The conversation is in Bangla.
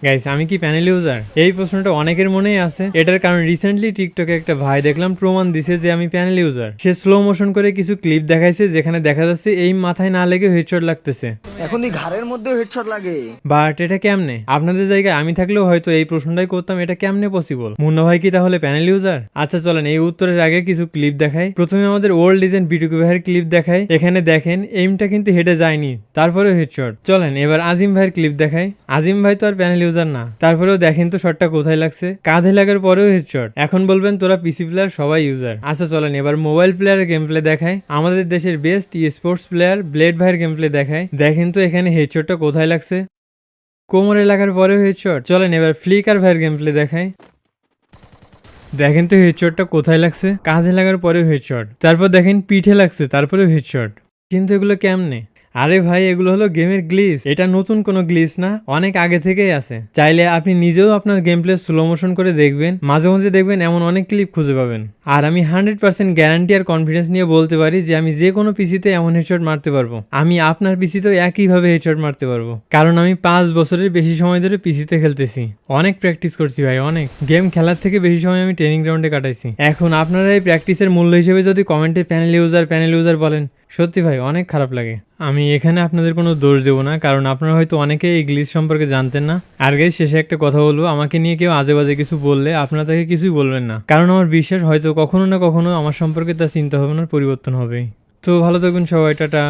গাইস, আমি কি প্যানেল ইউজার? এই প্রশ্নটা অনেকের মনেই আছে। এটার কারণ রিসেন্টলি টিকটকে একটা ভাই দেখলাম প্রমাণ দিছে যে আমি প্যানেল ইউজার। সে স্লো মোশন করে কিছু ক্লিপ দেখাইছে যেখানে দেখা যাচ্ছে এই মাথায় না লেগে হেডশট লাগতেছে। এখন এই ঘাড়ের মধ্যেও হেডশট লাগে। বাট এটা কেমনে? আপনাদের জায়গায় আমি থাকলেও হয়তো এই প্রশ্নটাই করতাম, এটা কেমনে পসিবল? মুন্না ভাই কি তাহলে প্যানেল ইউজার? আচ্ছা চলেন এই উত্তরের আগে কিছু ক্লিপ দেখাই। প্রথমে আমাদের ওল্ড ডিজাইন বিটুকু ভাইয়ের ক্লিপ দেখাই। এখানে দেখেন এইমটা কিন্তু হেডে যায়নি, তারপরেও হেডশট। চলেন এবার আজিম ভাইয়ের ক্লিপ দেখাই। আজিম ভাই তো আর প্যানেল ইউজার না, তারপরেও দেখেন তো শটটা কোথায় লাগছে, কাঁধে লাগার পরেও হেডশট। এখন বলবেন তোরা পিসি প্লেয়ার সবাই ইউজার। আচ্ছা চলেন এবার মোবাইল প্লেয়ারের গেম প্লে দেখাই। আমাদের দেশের বেস্ট স্পোর্টস প্লেয়ার ব্লেড ভাইয়ের গেম প্লে দেখাই। দেখেন তো এখানে হেডশটটা কোথায় লাগছে, কোমরে লাগার পরেও হেডশট। চলেন এবার ফ্লিকার ভাইয়ের গেম প্লে দেখাই। দেখেন তো হেডশটটা কোথায় লাগছে, কাঁধে লাগার পরেও হেডশট। তারপর দেখেন পিঠে লাগছে, তারপরেও হেডশট। কিন্তু এগুলো কেমনে? আরে ভাই, এগুলো হলো গেমের গ্লিচ। এটা নতুন কোনো গ্লিচ না, অনেক আগে থেকেই আছে। চাইলে আপনি নিজেও আপনার গেম প্লে স্লো মোশন করে দেখবেন, মাঝে মাঝে দেখবেন এমন অনেক ক্লিপ খুঁজে পাবেন। আর আমি 100% গ্যারান্টি আর কনফিডেন্স নিয়ে বলতে পারি যে আমি যে কোনো পিসিতে এমন হেডশট মারতে পারবো। আমি আপনার পিসিতেও একইভাবে হেডশট মারতে পারবো, কারণ আমি 5 বছরের বেশি সময় ধরে পিসিতে খেলতেছি। অনেক প্র্যাকটিস করছি ভাই, অনেক। গেম খেলার থেকে বেশি সময় আমি ট্রেনিং গ্রাউন্ডে কাটাইছি। এখন আপনারা এই প্র্যাকটিসের মূল্য হিসেবে যদি কমেন্টে প্যানেল ইউজার বলেন, সত্যি ভাই অনেক খারাপ লাগে। আমি এখানে আপনাদের কোনো দোষ দেবো না, কারণ আপনারা হয়তো অনেকেই এই গ্লিচ সম্পর্কে জানতেন না। আর গাইস, শেষে একটা কথা বলবো, আমাকে নিয়ে কেউ আজে বাজে কিছু বললে আপনারা তাকে কিছুই বলবেন না, কারণ আমার বিশ্বাস হয়তো কখনো না কখনো আমার সম্পর্কে তার চিন্তা ভাবনার পরিবর্তন হবেই। তো ভালো থাকুন সবাই, টাটা।